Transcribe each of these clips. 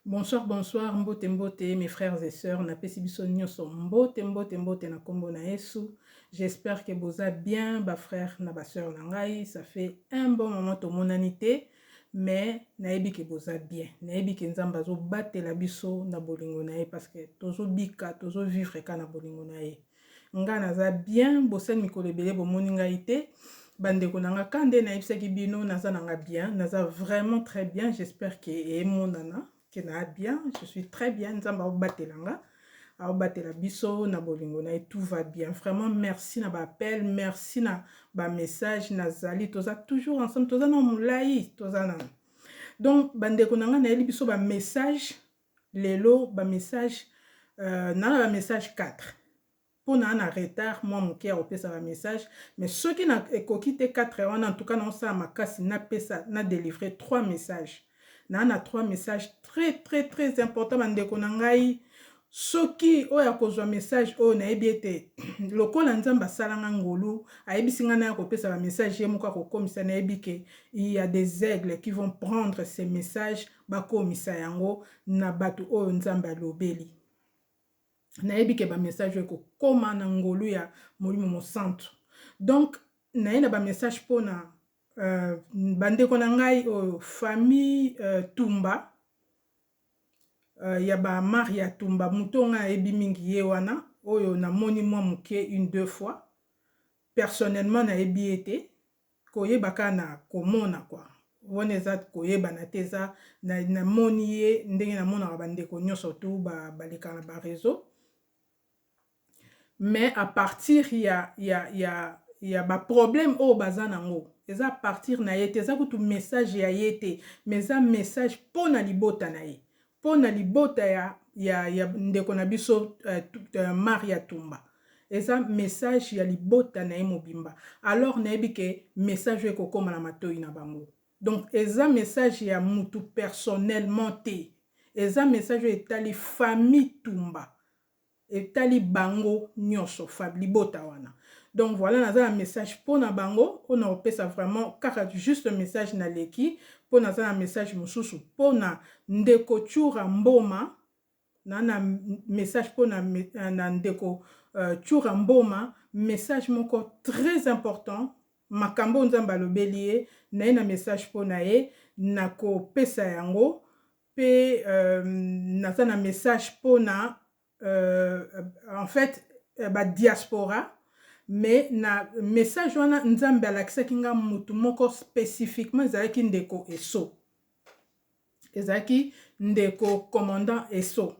Bonsoir, bonsoir, mbote mbote, mes frères et sœurs, na pesi biso nyonso mbote mbote mbote na kombo na Yesu. J'espère que boza bien, ba frère na ba sœur na ngai. Ça fait un bon moment to monanité, mais naebi que boza bien. Naebi que nzamba zo batela biso na bolingo na ye parce que tozo bika, tozo vivre ka na bolingo na ye. Nga naza bien, bosen mikolo ebele bomoni ngai te. Bandeko nanga kande na yebisaki bino naza nanga bien, naza vraiment très bien. J'espère que emonana que na bien, je suis très bien. Nzamba obatelanga, obatela biso na bolingo na tout va bien. Vraiment merci na ba appel, merci na ba message nazali toza toujours ensemble, toza na mulai, toza na. Donc bandeko nanga na yeli biso ba message lelo ba message na ba message 4. Pour na retard moi mon cœur opesa ba message mais ceux qui na ekoki te 4 en tout cas na ça makasi na pesa na délivrer 3 messages na 3 messages très importants bandeko na ngai soki oya kozwa message o na ebiete lokola nzamba salanga ngolu ayebisi nga na kopesa ba message ye moko kokomisa na ebike il y a des aigles qui vont prendre ces messages bakomisa yango na batu oyo nzamba lobeli. Nayebi ke ba message ko koma na ngolu ya molimo mosantu. Donc naye ba message pona bandeko na ngai oyo famille Tumba ya ba Maria Tumba mutonga ebi mingi ye wana oyo na moni mwa muke une deux fois personnellement na ebi ete koyeba kana komona quoi woneza koyeba na teza na moni ye ndenge na mona bandeko nyonso tu baleka na ba réseau. Mais à partir il y a ba problème au bazana ngo eza partir na yete eza kutu message ya yete mais un message pona libota na ye pona libota ya ndeko na biso Maria Tumba eza message ya libota na ye mobimba alors na ebike message eko koma na matoi na bango donc eza message ya mutu personnellement te eza message etali famille Tumba etali bango nyonso libota wana. Donc voilà naza un message pour na bango on a opesa vraiment kaka juste message na leki pour naza un message mususu pour na ndeko Chura Mboma na message pour na ndeko Chura Mboma message moko très important makambo nzamba lobeli na message pour na ye na ko pesa yango pe naza na message pour na en fait ba diaspora mais na message wana nzambe alakisaki nga mutu moko spécifiquement ezalaki ndeko eso ezalaki ndeko commandant eso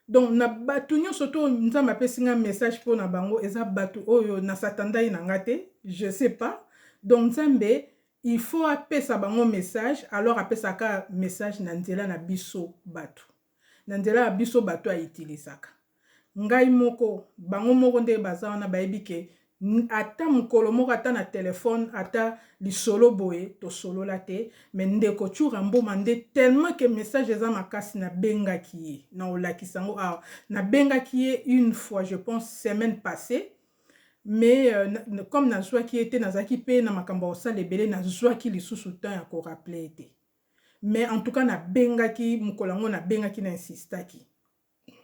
donc na batu nyonso to nzambe apesi nga message po na bango eza batu oyo na satandai na nga te je sais pas donc nzambe il faut apesa bango message alors apesaka message na nzela na biso batu na nzela ya biso bato aitilisaka ngai moko bango moko nde baza wana bayebi ke ata mokolo moko ata na telefone ata lisolo boye tosolola te mais ndeko Chura Mboma nde tellement que message eza makasi na bengaki ye na olakisa ngo awa na bengaki ye une fois je pense semaine passée mais comme nazwaki ete nazaki pe na makambo osala ebele nazwaki lisusu temps ya ko rappeler ete mais en tout cas na bengaki mukolango na bengaki na insistaki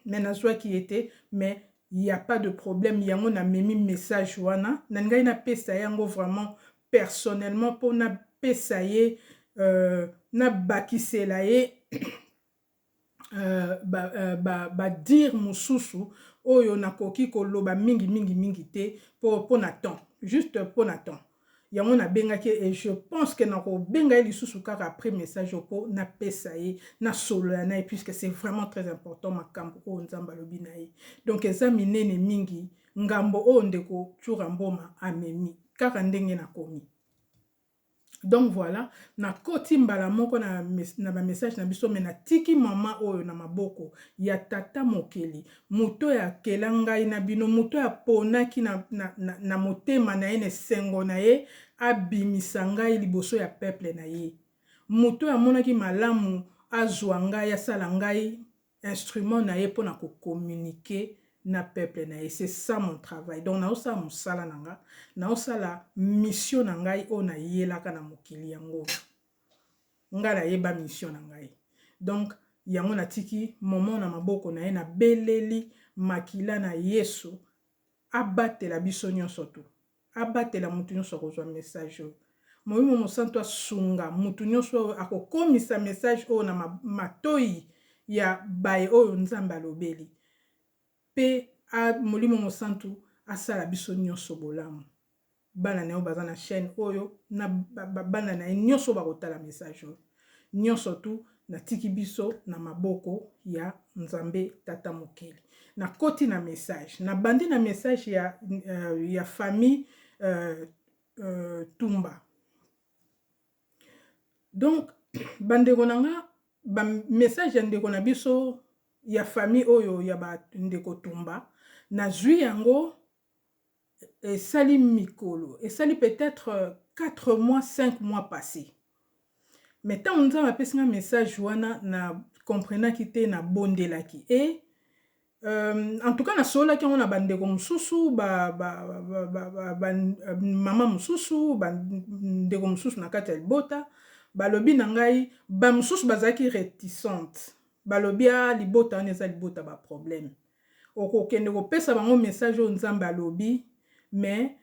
mais na zwaki été mais il y a pas de problème yango na memi message wana na ngai na pesa yango vraiment personnellement pour na pesa ye na bakisela ye dire mususu oyo nakoki koloba mingi te pour na temps juste pour na temps yango na bengaki et je pense que nako benga lisusu kaka après message po na pesa ye na solo na ye puisque c'est vraiment très important makambo o nzamba lobi na ye donc eza minene mingi ngambo o ndeko Chura Mboma amemi kaka ndenge na komi. Donc voilà na koti mbala moko na ba message na biso mais na tiki mama oyo na maboko ya tata mokeli muto ya kelangai na bino muto ya ponaki na motema na ye ne sengo na ye abimisa ngai liboso ya peuple na ye muto ya monaki malamu azwa ngai asala ngai instrument na ye pona ko communiquer na peuple na ye c'est ça mon travail donc na osala mosala nanga na osala mission na ngai o na yelaka na mokili yango nga na yeba mission na ngai Donc yango na tiki momo na maboko na ye na beleli makila na Yesu abatela biso nyonso tu, abatela mutu nyonso akozwa message oyo. Molimo mosantu asunga mutu nyonso oyo akokomisa message oyo na matoi ya baye oyo Nzambe alobeli. Pe molimo mosantu asala biso nyonso bolamu. Bana na yo baza na chaîne oyo na bana na ye nyonso bakotala message oyo. Nyonso tu na tiki biso na maboko ya Nzambe Tata Mokeli. Na koti na message, na bandi na message ya famille Tumba. Donc bandeko nanga ba message ya ndeko na biso ya famille oyo ya ba ndeko Tumba na zwi yango esali mikolo, esali peut-être 4 mois 5 mois passés. Mais tant on a appelé un message wana na comprenaki te na bondelaki et en tout cas na sola ki on a bandeko mususu mama mususu bandeko mususu na kati ya libota balobi na ngai ba mususu bazaki réticente balobi libota wana eza libota ba problème okokende kopesa bango message oyo Nzambe alobi mais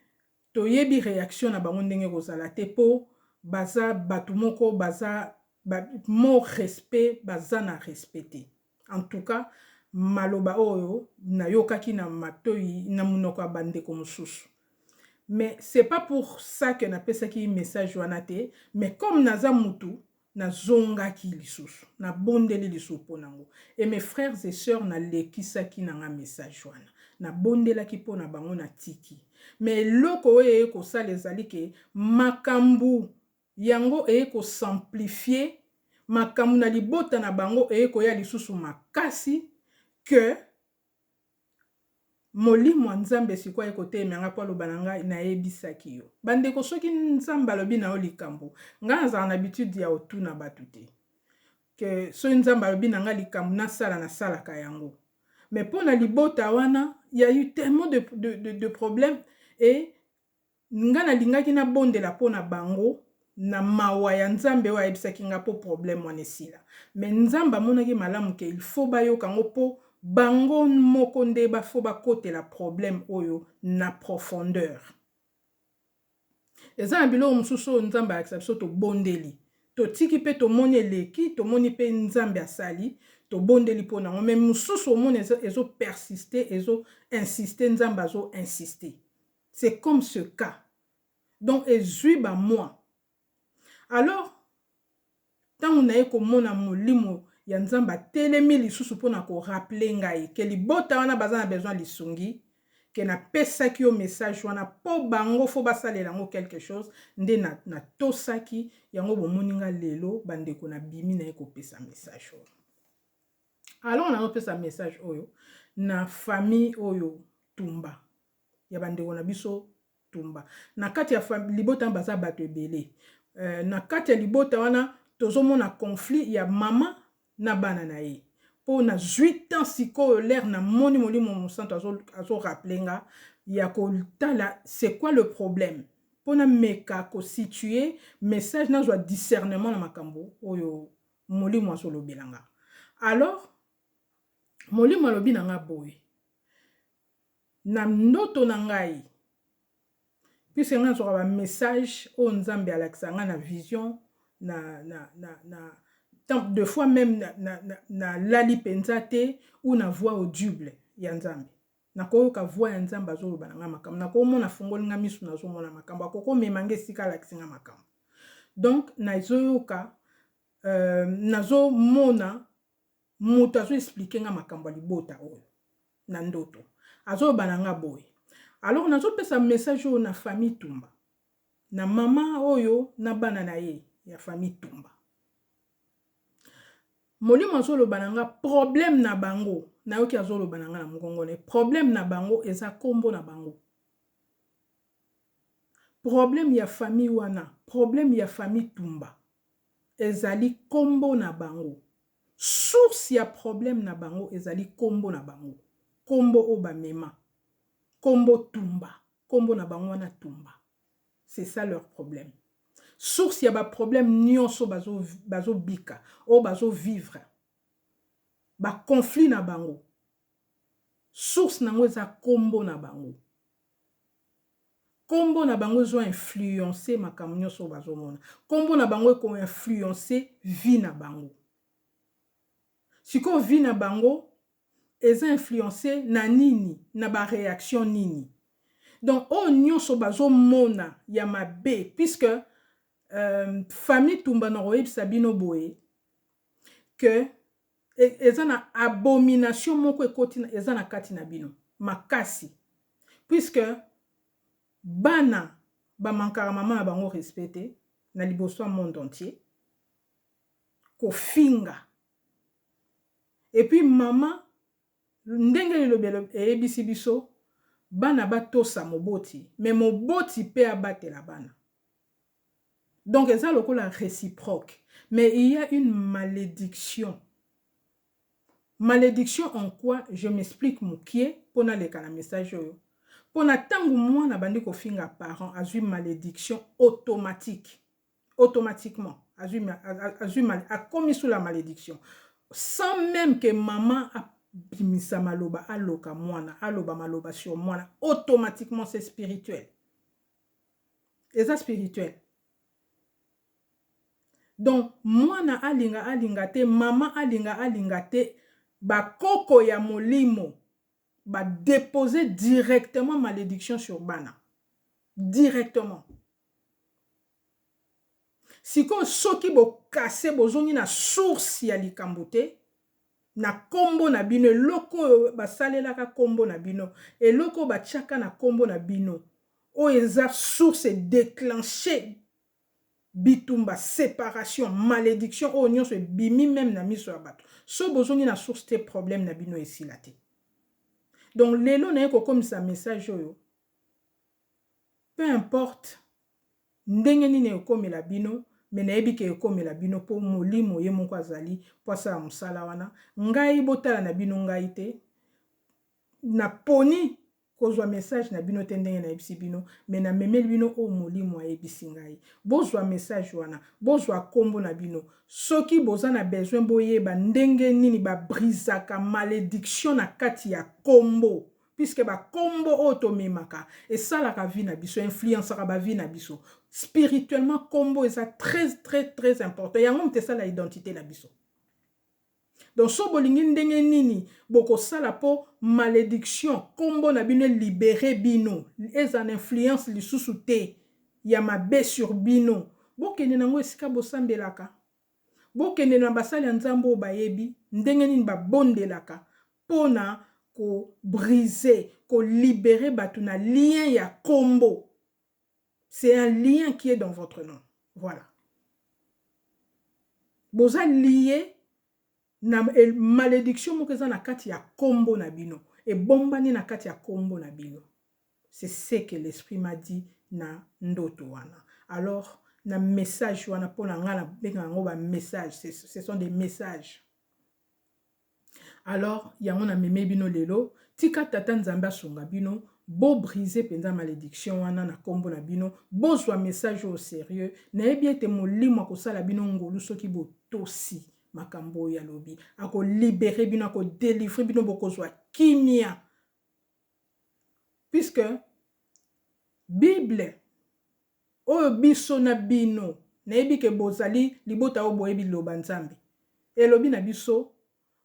toyebi réaction na bango ndenge kozala te po baza batu moko baza mo respect baza na respecté. En tout cas maloba oyo na yokaki na matoi na munoko ya bandeko mususu. Mais c'est pas pour ça que na pesaki message wana te, mais comme naza mutu na zongaki lisusu na bondeli lisusu ponango. Et mes frères et sœurs na lekisaki na nga message wana na bondelaki pona bango na tiki. Mais loko oyo ko sala ezali ke makambu yango ko simplifier makambu na libota na bango ko ya lisusu makasi que molimo Nzambe sikwa ekote emenga po aloba na ngai na yebisaki yo. Bandeko soki Nzambe alobi na yo likambo nga nazala na habitude ya otuna batu te. Que so Nzambe alobi na nga likambo na salaka yango. Mais pour na libota wana, il y a eu tellement de problèmes et nga na lingaki na bondela po na bango na mawa ya Nzambe wa ebisaki nga po problème wana esila. Mais Nzambe amonaki malamu ke il faut bayoka ngo po bango moko nde bafo bakotela problème oyo na profondeur. Eza na biloko mosusu oyo Nzambe alakisa biso tobondeli. Totiki pe tomoni eleki, tomoni pe Nzambe asali, tobondeli po nango. Mais mosusu omoni ezo persister, ezo insister, Nzambe azo insister. C'est comme ce cas. Donc ezui ba moi. Alors tant on a komona molimo ya Nzambe atelemi lisusu pona ko rappeler ngai ke libota wana baza na besoin lisungi ke na pesaki yo message wana po bango fo basalela ngo quelque chose nde na tosaki yango bomoni nga lelo bandeko na bimi na ko pesa message oyo. Alors na pesa message oyo na famille oyo Tumba ya bandeko na biso Tumba na kati ya libota baza bato ebele na kati ya libota wana tozomona conflit ya mama na bana na ye. Po na 8 ans siko l'air na moni molimo mosanto azo rappeler ya ko tala c'est quoi le problème. Po na meka ko situer message na zo discernement na makambo oyo molimo azo lobelanga. Alors molimo alobi na nga boye. Na ndoto na ngai puisque nga zo ba message o Nzambe alakisa nga na vision de fois même na lali penzate ou na voix audible ya Nzambe. Na koyoka voix ya Nzambe azoloba na nga makambo. Na komona fungoli nga misu na zo mona makambo. Akoko memange sika alakisi nga makambo. Donc na zoyoka nazo mona mutu azo expliquer nga makambo libota oyo na ndoto. Azoloba na nga boye. Alors nazo pesa message oyo na famille Tumba. Na mama oyo na bana na ye ya famille Tumba. Molimo azoloba na nga problème na bango na yoki azoloba na nga na mongongone problème na bango eza kombo na bango. Problème ya famille wana, problème ya famille Tumba ezali kombo na bango. Source ya problème na bango ezali kombo na bango. Kombo oba mema. Kombo Tumba. Kombo na bango wana Tumba. C'est ça leur problème. source ya ba problème nyonso bazo bika o bazo vivre ba conflit na bango source nango eza kombo na bango. Kombo na bango zo influencer makambo nyonso bazomona. Kombo na bango ko influencer vie na bango. Siko vie na bango eza influencer na nini na ba réaction nini. Donc o nyonso bazomona ya mabe puisque famille tumba na royebisa bino boye que eza na abomination moko ekoti eza na kati na bino makasi puisque bana ba mankara mama na bango respecté na liboso ya monde entier kofinga et puis mama ndenge lelo eyebisi biso bana batosa moboti mais moboti pe abatela bana. Donc eza lokola réciproque mais il y a une malédiction. Malédiction en quoi? Je m'explique mokie pona leka na message oyo. Pona tangu mwana bandi ko finga parent azui malédiction automatique. Automatiquement. A commis sous la malédiction. Sans même que maman a bimisa maloba aloka mwana, aloba maloba sur mwana. Automatiquement c'est spirituel. Et ça spirituel. Donc mwana alinga te, maman alinga te, ba koko ya molimo ba déposer directement malédiction sur bana. Directement. Siko soki bo kase bozongi na source ya likambo te na kombo na bino eloko basalelaka kombo na bino eloko batiaka na kombo na bino o eza source déclenchée bitumba séparation malédiction o nyonso bimi même na miso ya bato so bozongi na source te problème na bino esila te. Donc lelo na yeko komisa message oyo peu importe ndenge nini ekomela bino mais nayebi ke ekomela bino po molimo ye moko azali po asala mosala wana ngai botala na bino ngai te na poni kozwa message na bino te ndenge nayebisi bino mais na memeli bino o molimo ayebisi ngai bozwa message wana bozwa kombo na bino soki boza na besoin boyeba ndenge nini babrisaka malédiction na kati ya kombo puisque ba kombo otomemaka esalaka vie na biso influencera ba vie na biso spirituellement kombo eza très important yango mte sala identité na biso. Donc so bolingi ndenge nini boko sala po malédiction kombo na bino libéré bino eza na influence lisusu te ya mabe sur bino bokende nango esika bosambelaka bokende na basali ya nzambe bayebi ndenge nini babondelaka pona ko briser ko libérer batu na lien ya kombo. C'est un lien qui est dans votre nom. Voilà. Boza lié na malédiction mokeza na kati ya kombo na bino et bombani na kati ya kombo na bino. C'est ce que l'esprit m'a dit na ndoto wana. Alors na message wana pona ngala benga ngo ba message, ce sont des messages. Alors yango na meme bino lelo tika tata nzambe songa bino bo briser penza malédiction wana na kombo na bino bozwa message au sérieux na yebi ete molimo akosala bino ngolu soki botosi makambo ya lobi ako libérer bino ako délivrer bino bokozwa kimia puisque Bible oyo biso na bino na yebi ke bozali libota o boyebi loba nzambe elobi na biso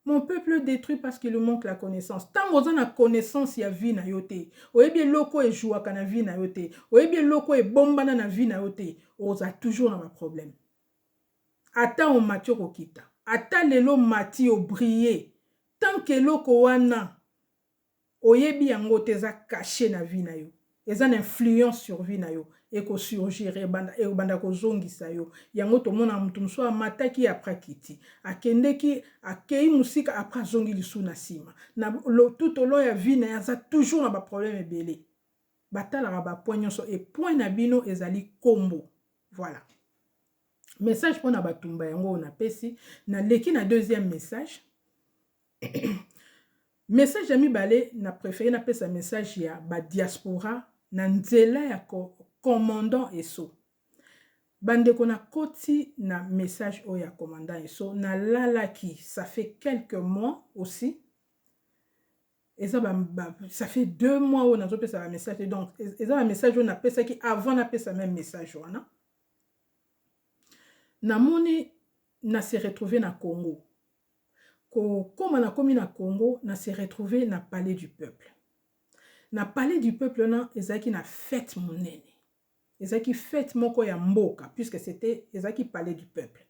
mon peuple détruit parce qu'il manque la connaissance. Tant que vous avez la connaissance, il y a vie na yote. Oyebi loko e joua kana vie na yote. Oyebi loko e bomba na vie na yote. Vous avez toujours un problème. Ata on mature au kita. Ata lelo mati o briller. Tant que loko wana oyebi yango teza caché na vie na yo. Eza une influence sur vie na yo. Eko surgir e banda ko zongisa yo yango to mona mutu mso amataki après kiti akendeki akei musika après zongi lisu na sima na tout au long ya vie na yaza toujours na ba problème ebele batala ba point nyonso et point na bino ezali kombo. Voilà message pour na batumba yango na pesi na leki na deuxième message message ami balé na préféré na pesa message ya ba diaspora na nzela ya commandant Esso. Bande qu'on a koti na message oya commandant eso na lalaki, ça fait quelques mois aussi. Et ça, ça fait 2 mois où on a fait un message. Donc, et ça, un message où on a fait ça qui avant on a fait ça même message. Na moni na se retrouvé na Congo. Comme on a commis na Congo, na se retrouvé na palais du peuple. Na palais du peuple, na ezaki na fête monene. Ezaki fête moko ya mboka, puisque c'était ezaki palais du peuple.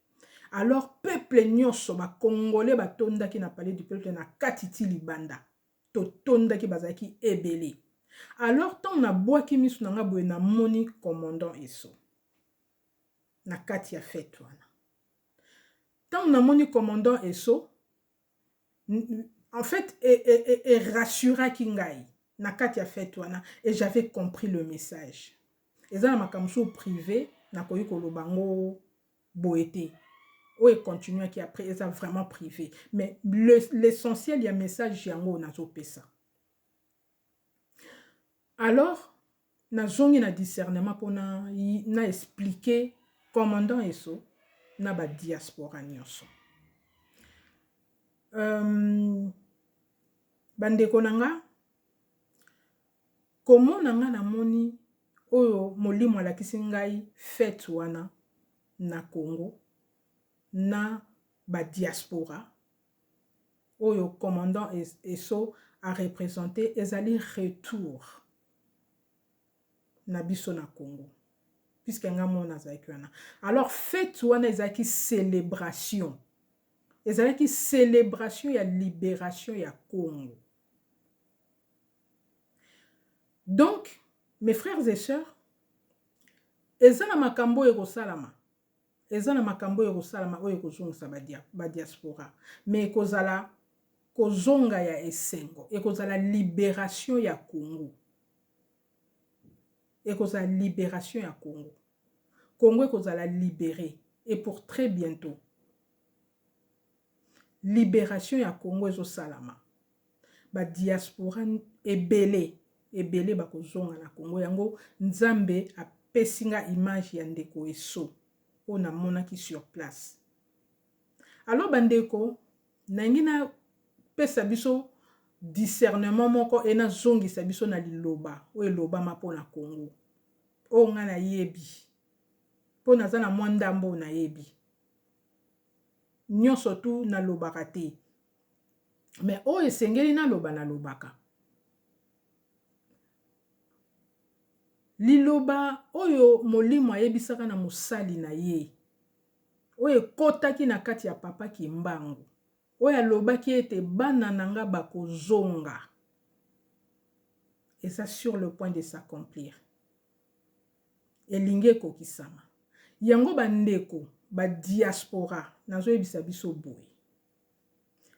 Alors, peuple nyonso, ba Congolais ba tonda ki na palais du peuple na katiti libanda. To tonda ki bazaki ebele. Alors, tant na boaki misu nanga boye na moni commandant eso. Na kati ya fête wana. Tant na moni commandant eso, en fait, et rassura kingai na kati ya fête wana, et j'avais compris le message. Et ça na makamso privé na koyi kolobango boete. Oui, continue qui après, et ça vraiment privé. Mais l'essentiel, il y a un message yango na zopesa. Alors, na zongi na discernement pour na expliquer commandant eso na ba diaspora nyonso. Bandeko nanga, comment nanga na moni oyo molimo alakisi ngai fête wana na Congo na ba diaspora oyo commandant eso a représenté ezali retour na biso na Congo puisque nga mona zaki wana. Alors fête wana ezaki célébration ya libération ya Congo. Donc mes frères et sœurs, ezana makambo ekosalama. Ezana makambo ekosalama oyo kozongisa ba diaspora. Mais ekozala kozonga ya esengo, ekozala libération ya Congo. Ekozala libération ya Congo. Congo ekozala libéré et pour très bientôt. Libération ya Congo ezosalama. Ba diaspora ebele bakozonga na Congo yango Nzambe apesinga image ya ndeko eso ona monaki sur place. Alors bandeko nangina pesa biso discernement moko ena zongisa biso na liloba o eloba mapo na Congo o nga na yebi po naza na mwandambo na yebi nyonso tu na lobaka te mais o esengeli na loba na lobaka. Liloba oyo molimo ayebisaka na mosali na ye oyo ekotaki na kati ya papa Kimbangu oyo alobaki ete bana nanga bakozonga et ça sur le point de s'accomplir. Elingi ekokisama yango bandeko ba diaspora nazoyebisa biso boye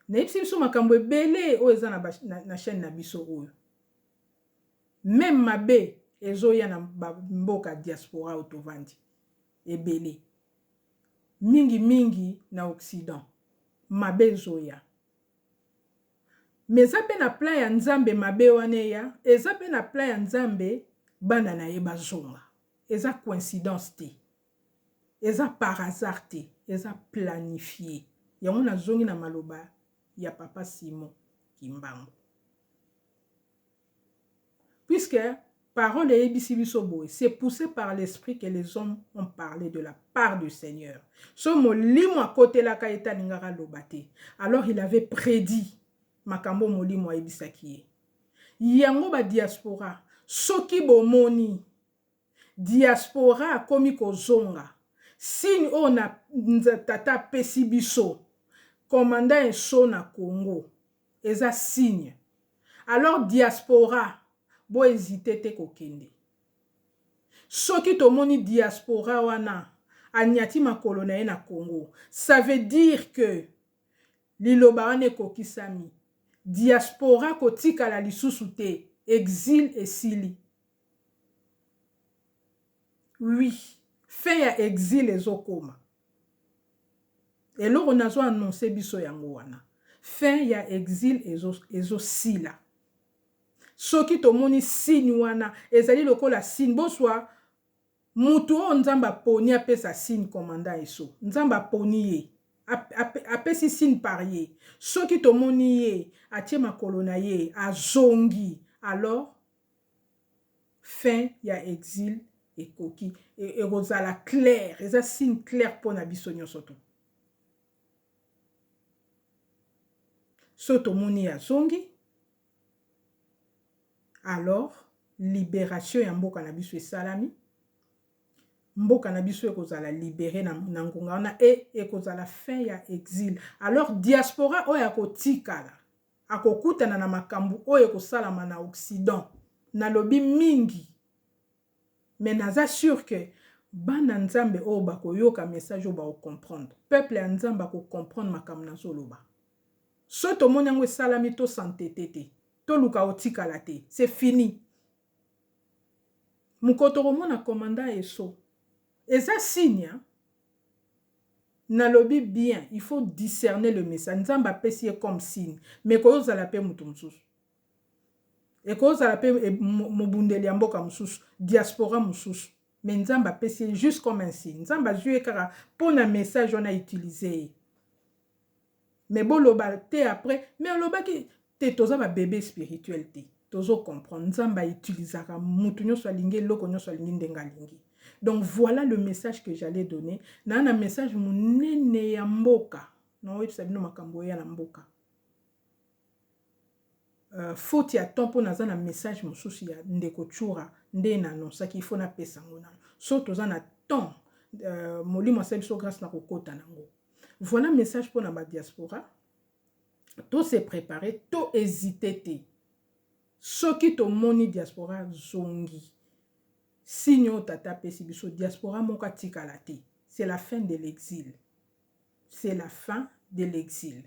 nayebisi biso makambo ebele oyo eza na chaîne na biso oyo même mabe ezoya na mboka diaspora otovandi ebele mingi na Occident mabe ezoya mais eza pe na plan ya Nzambe mabe wana ya eza pe na plan ya Nzambe bana na ye bazonga eza coïncidence te eza par hasard te eza planifié yango nazongi na maloba ya papa Simon Kimbangu puisque parole et Ebisibisoboe, c'est poussé par l'esprit que les hommes ont parlé de la part du Seigneur. Ce molimo à côté la kaita ningara lobate. Alors il avait prédit makambo molimo a Ebisakie. Yango ba diaspora, soki bomoni diaspora komi kozonga. Signe ona tata pesibiso, commandant eso na Congo. Eza signe. Alors diaspora bo hésiter te kokende. Soki tomoni diaspora wana anyati makolo na ye na Congo, ça veut dire que liloba wana ekokisami. Diaspora kotika la lisusu te, exil esili. Oui, fin ya exil ezokoma. Eloko nazo annoncer biso yango wana. Fin ya exil ezosila. Soki tomoni signe wana ezali lokola signe boswa mutu o nzamba poni apesa signe commandant eso nzamba poni ye apesi signe par ye soki tomoni ye atie makolo na ye azongi alors fin ya exil ekoki ekozala clair eza signe clair mpona biso nyonso to so tomoni azongi alors libération ya mboka na biso esalami mboka na biso ekozala libéré na ngonga wana ekozala fin ya exil alors diaspora oyo akotikala akokutana na makambo oyo ekosalama na occident nalobi mingi mais naza sûr que bana nzambe oyo bakoyoka message oyo bakokomprendre peuple ya nzambe akocomprendre makambo nazoloba so tomoni yango esalami tosantete te toluka otikala te c'est fini mokoto komona commandant eso eza signe nalobi bien il faut discerner le message nzambe apesi ye comme signe mais koyozala pe mutu mosusu ekozala pe mobundeli ya mboka mosusu diaspora mosusu mais nzambe apesi ye juste comme un signe nzambe azwi ye kaka mpona message wana utilize ye mais boloba te après mais olobaki te toza babebe spirituel te tozo comprendre nzambe autilisaka mutu nyonso alingi eloko nyonso alingi ndenge alingi. Donc voilà le message que j'allais donner. Na message munene ya mboka. Na oyo sabino makambo ya na mboka. Faut ya tempo naza na message mosusu ya ndeko chura nde na annonce qu'il faut na pesa ngona. So toza na temps molimo asabiso grâce na kokota nango. Voilà message pour na ba diaspora. To se préparer, to hésiter te. Soki to moni diaspora zongi. Signyo tata pesi biso diaspora moka tikala te. C'est la fin de l'exil. C'est la fin de l'exil.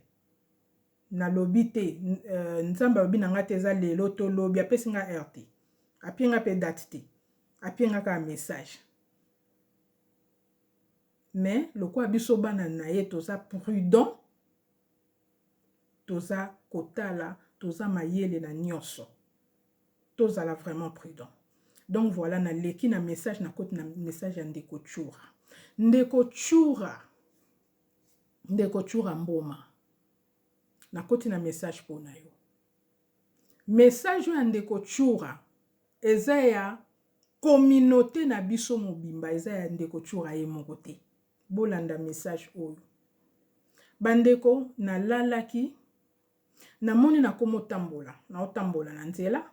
Na lobi te nzamba lobi nanga te za lelo to lobi apesi nga RT. Apie nga pe date te. Apie nga ka message. Mais loko abiso bana na ye toza prudent. Toza kotala, toza mayele na nyonso. Toza la vraiment prudent. Donc voilà, na leki na message na kote na message ya ndeko chura. Ndeko chura mboma. Na kote na message po na yo. Message ya ndeko chura eza ya communauté na biso mobimba eza ya ndeko chura ye moko te. Bolanda message oyo. Bandeko na lalaki na moni na komo tambola, na otambola na nzela.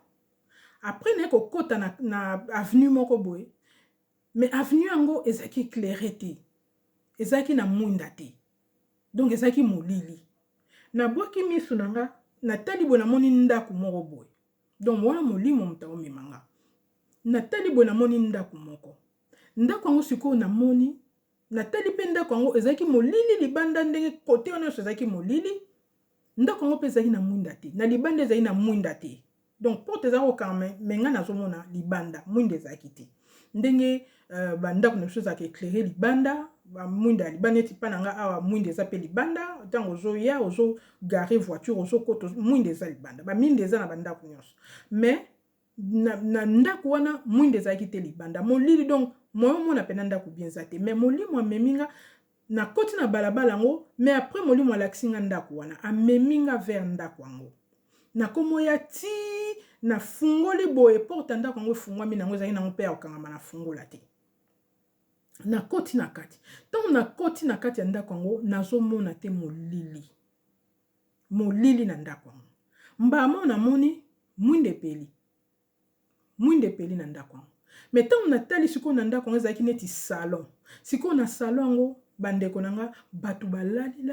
Après ne ko kota na avenue moko boye. Mais avenue yango ezaki éclairé te. Ezaki na mwinda te. Donc ezaki molili. Na boki misu nanga na tali bo na moni ndako moko boye. Donc wana molimo mutao memanga. Na tali bo na moni ndako moko. Ndako yango siko na moni na tali pe ndako yango ezaki molili libanda ndenge kote wana ezaki molili. Ndako yango pe ezaki na mwinda te. Na libanda ezaki na mwinda te. Donc porte ezako kame menga nazomona libanda mwinda ezaki te. Ndenge bandako na biso ezaki éclairé libanda ba mwinda libanda eti pa nanga awa mwinda eza pe libanda tango ozo ya ozo garer voiture ozo koto mwinda eza libanda ba mwinda eza na bandako nyonso mais na ndako wana mwinda ezaki te libanda molili donc moyo mona pe na ndako bien za te mais molimo ameminga na koti na balabala ngo mais après molimo alaksinga ndako wana ameminga vers ndako yango na komo ya ti na fungoli boye porte ndako yango fungwami nango ezali nango pe ya okangama na fungola te na koti na kati donc na koti na kati ya ndako yango nazomona te molili na ndako yango mbama na moni mwinde peli na ndako yango mais tant na tali siko na ndako yango ezalaki neti salon siko na salon yango bandeko nanga batu balali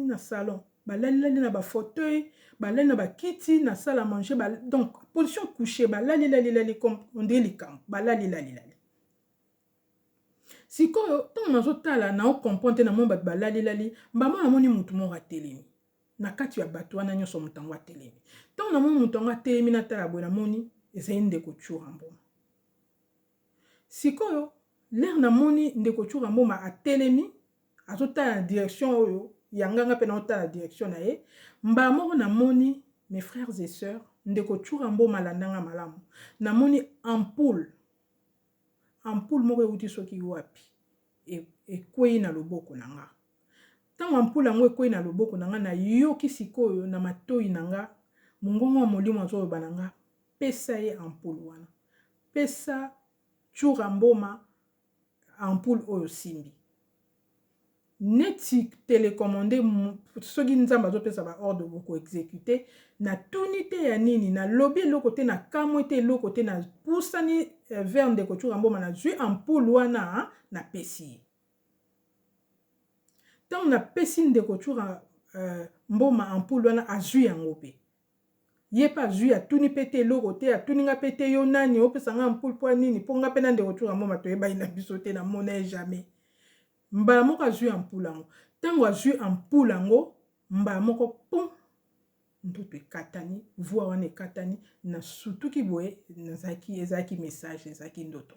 na salon balali na ba fauteuil balali na ba kiti na salle à manger donc position couchée balali comme on dit likam balali sikoyo tant nazotala na o comprendre na mo bat balali mbama na moni mutu moko atelemi na kati ya bato wana nyonso mutango atelemi tant na moni mutango atelemi na tala boye na moni ezali ndeko chura mboma sikoyo l'air na moni ndeko chura mboma atelemi azotala na direction oyo yanganga pe na otala direction na ye mbama na moni mes frères et sœurs ndeko chura mboma landanga malamu na moni ampoule ampoule moko euti soki wapi ekwei na loboko na nga. Ntango ampoule yango ekwei na loboko na nga nayoki sikoyo na matoi na nga mongongo ya molimo azoloba na nga pesa ye ampoule wana, pesa Tchura Mboma ampoule oyo simbi. Neti télécommandé soki nzamba azopesa ba ordre boko exécuter na tuni te ya nini na lobi eloko te na kamwe te eloko te na pusani vers ndeko Tchura Mboma na zwi ampoule wana na pesi. Tant na pesi ndeko Tchura Mboma ampoule wana azwi yango pe. Ye pa zwi atuni pete eloko te atuni nga pete yo nani opesa nga ampoule po nini po nga pe na ndeko Tchura Mboma toyeba ina biso te na mona jamais. Mbala moko azwi ampoule yango. Tango azwi ampoule yango mbala moko pum ndoto ekatani voix wana ekatani na sutuki boye ezaki message ezaki ndoto.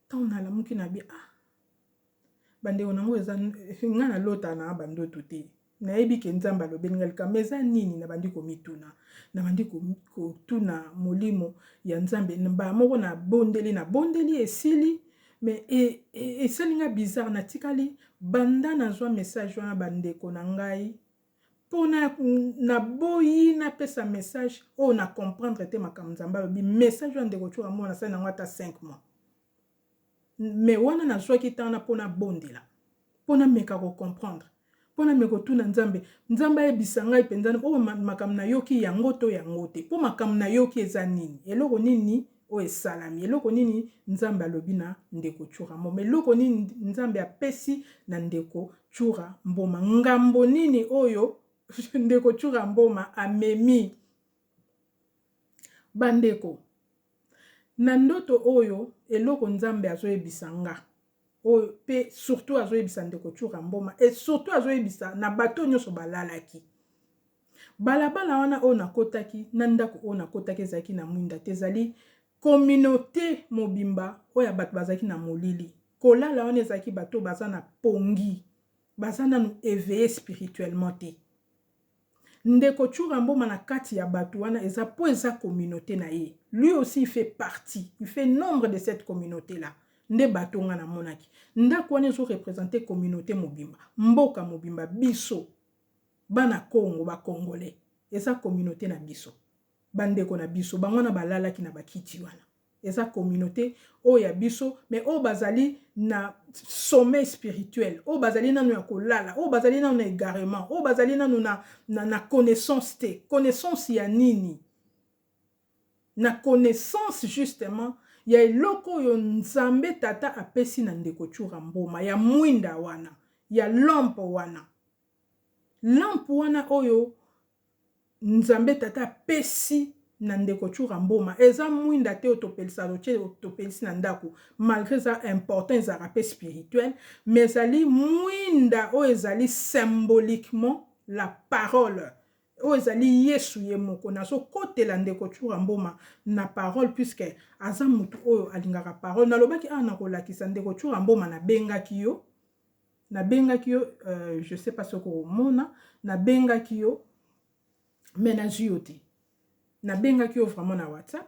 Tango nalamuki na bi bandeko nango eza nga na lota na bandoto te. Nayebi ke nzamba alobeli nga likambo eza nini na bandi komituna na bandi kotuna molimo ya nzambe mbala moko na bondeli esili mais esalinga bizarre natikali banda nazwa message wana bandeko na ngai pona na boyi na pesa message o na comprendre te makambo nzambe alobi message wana ndeko Tchura Mboma nasali nango ata 5 mois mais wana nazwaki tana pona bondela pona meka ko comprendre pona meko tuna nzambe ayebisa ngai penza o makambo na yoki yango to yango te po makambo na yoki eza nini eloko nini o esalami eloko nini nzambe alobi na ndeko Tchura Mboma eloko nini nzambe apesi na ndeko Tchura Mboma ngambo nini oyo ndeko Tchura Mboma amemi. Bandeko na ndoto oyo eloko nzambe azoyebisa nga oyo pe surtout azoyebisa ndeko Tchura Mboma et surtout azoyebisa na bato nyonso balalaki balabala wana oyo nakotaki na ndako oyo nakotaki ezalaki na mwinda te ezali communauté mobimba oyo bato bazalaki na molili kolala wana ezalaki bato baza na pongi baza nanu éveillé spirituellement te. Ndeko Tchura Mboma na kati ya bato wana eza po eza communauté na ye lui aussi il fait nombre de cette communauté là nde bato nga na monaki ndako wana ezo représenter communauté mobimba mboka mobimba biso bana Congo ba congolais eza communauté na biso bandeko na biso bango na balalaki na bakiti wana eza communauté oyo ya biso mais oyo bazali na sommeil spirituel oyo bazali nanu ya kolala oyo bazali nanu na égarement oyo bazali nanu na connaissance te connaissance ya nini na connaissance justement ya eloko oyo nzambe tata apesi na ndeko Tchura Mboma ya mwinda wana ya lampe wana oyo nzambe tata apesi na ndeko Tchura Mboma eza mwinda te otopelisi na ndako malgré ça important ezalaka pe spirituel mais ezali mwinda oyo ezali symboliquement la parole oyo ezali Yesu ye moko nazokotela ndeko Tchura Mboma na parole puisque aza mutu oyo alingaka parole nalobaki nakolakisa ndeko Tchura Mboma nabengaki yo je sais pas soko omona nabengaki yo mais nazwi yo te nabengaki yo vraiment na WhatsApp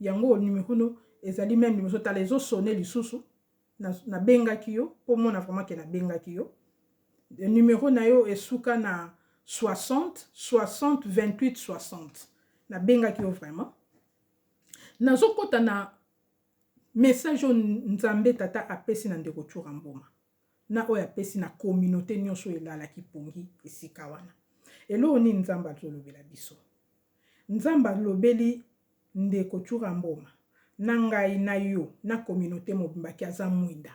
yango numéro no ezali même numéro tala ezo sonner lisusu nabengaki yo po mona vraiment ke nabengaki yo numéro na yo esuka na 60 28 60 nabengaki yo vraiment nazokota na message nzambe tata apesi na ndeko Tchura Mboma na oyo apesi na communauté nyonso elalaki pongi esika wana eloko nini nzambe azolobela biso nzambe alobeli ndeko Tchura Mboma na ngai na yo na communauté mobimba ki aza mwinda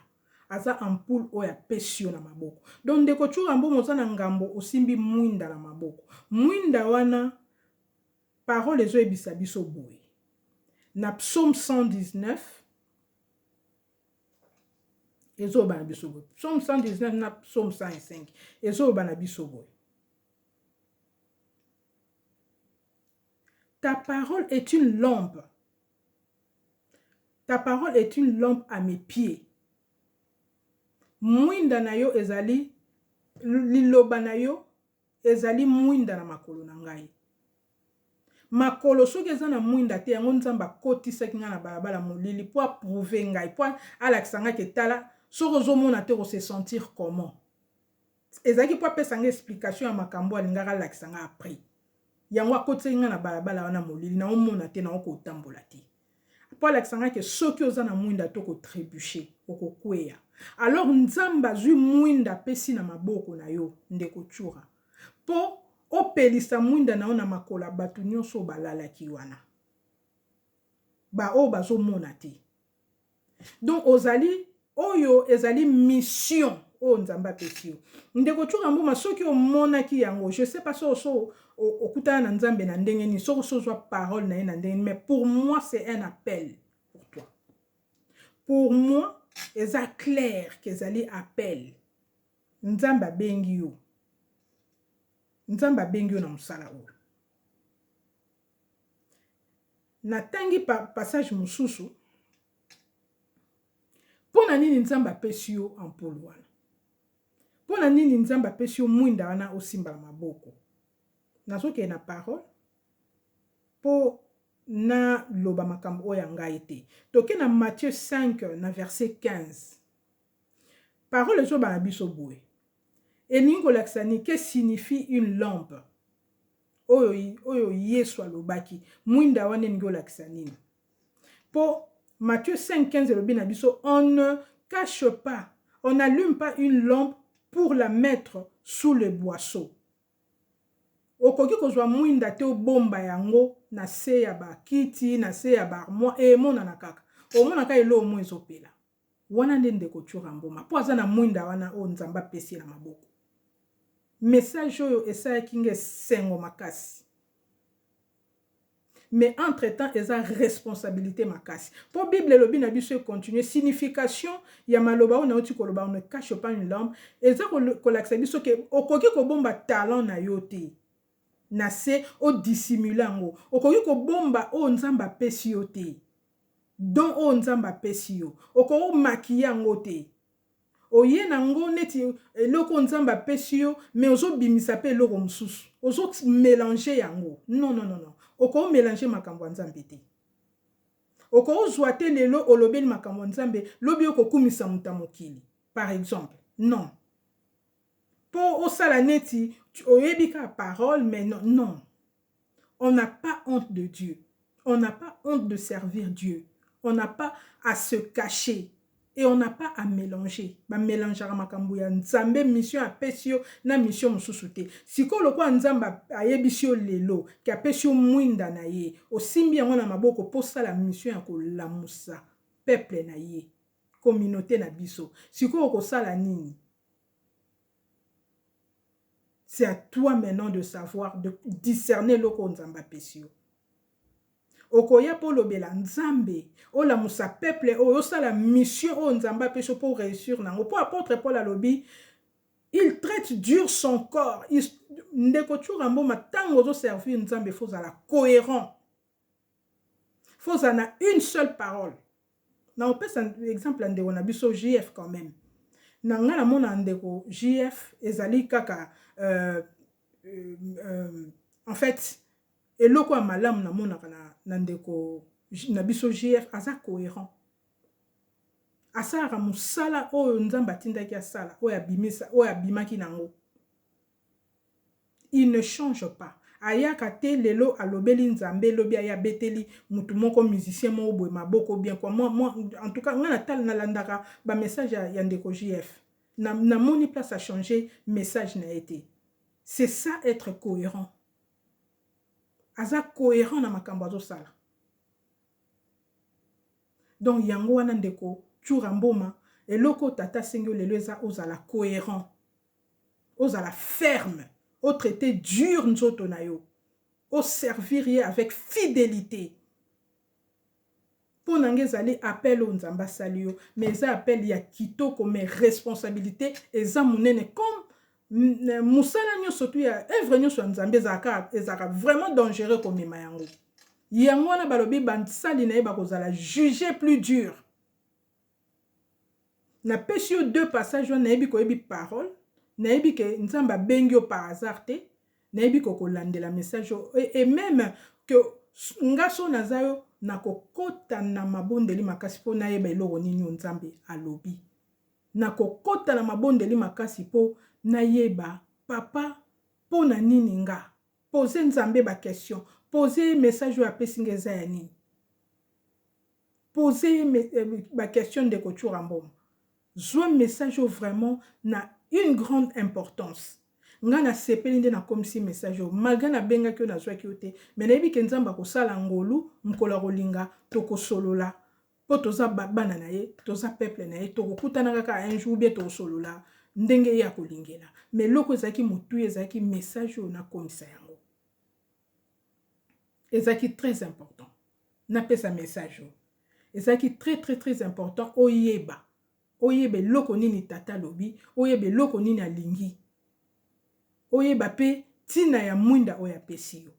aza ampoule oyo apesi yo na maboko donc ndeko Tchura Mboma oza na ngambo osimbi mwinda na maboko mwinda wana parole ezoyebisa biso boye na psaume 119 ezobana biso boye psaume 119 na psaume 105 ezobana biso boye ta parole est une lampe. Ta parole est une lampe à mes pieds. Mwinda na yo ezali liloba na yo ezali mwinda na makolo na ngai. makolo soki eza na mwinda te yango nzambe akotisaki nga na balabala molili po aprouve ngai po alakisa nga ke tala soki ozomona te se sentir comment ezalaki po apesa nga explication ya makambo alingaka alakisa nga apres yango akotisaki nga na balabala wana molili naomona te naokotambola te po alakisa nga ke soki oza na mwinda te okotrebuche okokweya alors nzambe azwi mwinda apesi na maboko na yo ndeko Tshura po opelisa mwinda na yo na makolo ya bato nyonso balalaki wana oyo bazomona te donc ozali oyo ezali mission oyo nzambe apesi yo ndeko Tshura Mbuma soki omonaki yango je sais pas so okutana na nzambe na ndenge nini soki ozwa parole na ye na ndenge nini mais pour moi c'est un appel pour toi pour moi eza clair kezali appel nzambe abengi yo na mosala oyo natangi passage mosusu mpona nini nzambe apesi yo ampolo wana mpona nini nzambe apesi yo mwinda wana osimba na maboko nazokende na parole mpo na loba makambo oyo ya ngai te toke na Matthieu 5 na verset 15 parole ezoba na biso boye elingi kolakisa nini que signifie une lampe oyo Yesu alobaki mwinda wana elingi kolakisa nini po Matthieu 5:15 elobi na biso on ne cache pas on n'allume pas une lampe pour la mettre sous le boisseau okoki kozwa mwinda te obomba yango na se ya bakiti na se ya barmoire emonana kaka omonaka elo mo ezopela wana nde ndeko Tshura Mbuma po aza na mwinda wana oyo nzambe apesi na maboko message oyo esalaki nga esengo makasi mais entre-temps eza responsabilité makasi po Bible elobi na biso continue signification ya maloba oyo nauti koloba on ne cache pas une lampe eza kolakisa biso ke okoki kobomba talent na yo te na se o dissimule yango okoki kobomba oyo nzambe apesi yo te don oyo nzambe apesi yo okoki maquiller yango te oye nango neti eloko nzambe apesi yo mais ozobimisa pe eloko mosusu ozomélanger yango non okoki mélanger makambo ya nzambe te okoki ozwa te lelo olobeli makambo ya nzambe lobi okokumisa moto ya mokili par exemple non po osala neti oyebi ka parole mais non on n'a pas honte de Dieu on n'a pas honte de servir Dieu on n'a pas à se cacher et on n'a pas à mélanger ba mélanger makambo ya nzambe mission apesi yo na mission mosusu te siko lokwa nzambe ayebisi yo lelo ki apesi yo mwinda na ye osimbi yango na maboko po sala mission ya kolamusa peuple na ye communauté na biso siko okosala nini. C'est à toi maintenant de savoir, de discerner le nzamba pesio. Okoya po lobela nzambe, o la musa peuple, o sa la mission o nzamba pesio pour réussir nango. Pour apôtre Paul à lobi, il traite dur son corps. Ndeko Tshura Mbuma tango zo servir nzambe faut à la cohérent. Faut à na une seule parole. Na on peut un exemple ande on a biso JF quand même. Nanga la mona ndeko JF ezali kaka en fait eloko ya malamu na mona na ndeko na biso JF aza cohérent asala musala oyo nzamba tindaki asala oyo abimisa oyo abimaki nango il ne change pas ayaka te lelo alobeli nzambe lobi aya beteli mutu moko musicien mo boye maboko bien quoi moi en tout cas ngana tal na landaka ba message ya ndeko JF na moni place à changer message na été. C'est ça être cohérent. Aza cohérent na makambo azo sala. Donc yango wana ndeko Tshura Mbuma eloko tata sengo lelo eza ozala cohérent. Ozala ferme, o traiter dur nzoto na yo. O servir avec fidélité. Pour n'engagez appel aux ambassadeurs, mais ça appel ya kitoko mais responsabilité et ça monene comme musala nyo surtout ya œuvre nyo so nzambe ezaka vraiment dangereux comme mayango. Yango na balobi bansali na yeba kozala juger plus dur. Na pesio deux passages na yebi ko yebi parole, na yebi ke nzamba bengyo par hasard te, na yebi ko landela message et même que ngaso nazayo nakokota na mabondeli makasi po nayeba eloko nini nzambe alobi. Nakokota na mabondeli makasi po nayeba papa po na nini nga. Poser nzambe ba question, poser message ou apesi ngeza ya nini. Poser ba question de kochura mboma. Zwa message vraiment na une grande importance. Nga na sepeli nde na komisi message malgré na benga kyo na zwa kyo te, mais na yebi ke nzamba ko sala ngolu mkola kolinga to ko solola po toza bana na ye, toza peuple na ye, to kokutana kaka un jour bien to solola ndenge ya kolingela, mais loko ezaki mutu ezaki message na komisa yango. Ezaki très important. Na pesa message ezaki très important oyeba. Oyebe loko nini tata lobi, oyebe loko nini alingi. Oyeba pe tina ya mwinda oya pesi yo.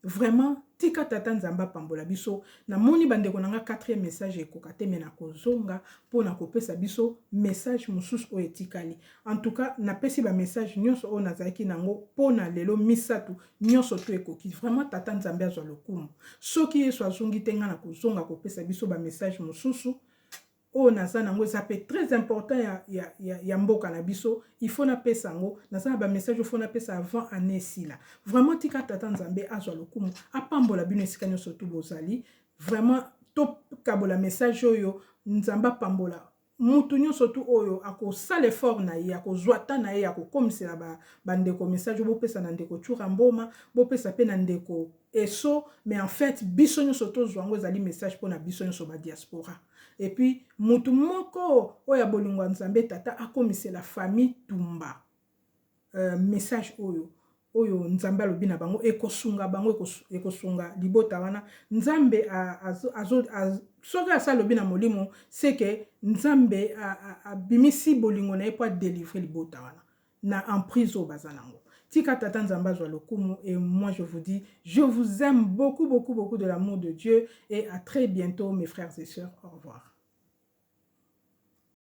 Vraiment, tika tata nzamba pambola biso, na moni bandeko nanga 4e message ekoka te mena kozonga, po na kopesa biso message mususu o etikali. En tout cas, na pesi ba message nyonso o nazaki nango, po na lelo misatu nyonso to ekoki. Vraiment, tata nzambe azwa lokumu. Soki yeso azongi tenga na kozonga kopesa biso ba message mususu, o naza nango zape très important ya mboka na biso, il faut na pesa ngo, naza ba message faut na pesa avant année sila. Vraiment tika tata nzambe azwa lokumu, apambola bino esika nyonso tu bozali. Vraiment top kabola message oyo nzamba pambola. Mutu nyonso tu oyo ako sala effort na ye, ako zwata na ye, ako komisela bandeko message bo pesa na ndeko chura mboma, bo pesa pe na ndeko eso, mais en fait biso nyonso to zwango ezali message pona biso nyonso ba diaspora. Et puis mutu moko oya bolingwa nzambe tata akomisela famille tumba message oyo nzambe alobi na bango ekosunga bango, ekosunga libota wana. Nzambe soki asala lobi na molimo, c'est que nzambe abimisi bolingo na ye po délivrer libota wana na emprise o bazanango. Tika tata nzamba zwa lokumu, et moi je vous dis, je vous aime beaucoup de l'amour de Dieu, et à très bientôt mes frères et sœurs. Au revoir.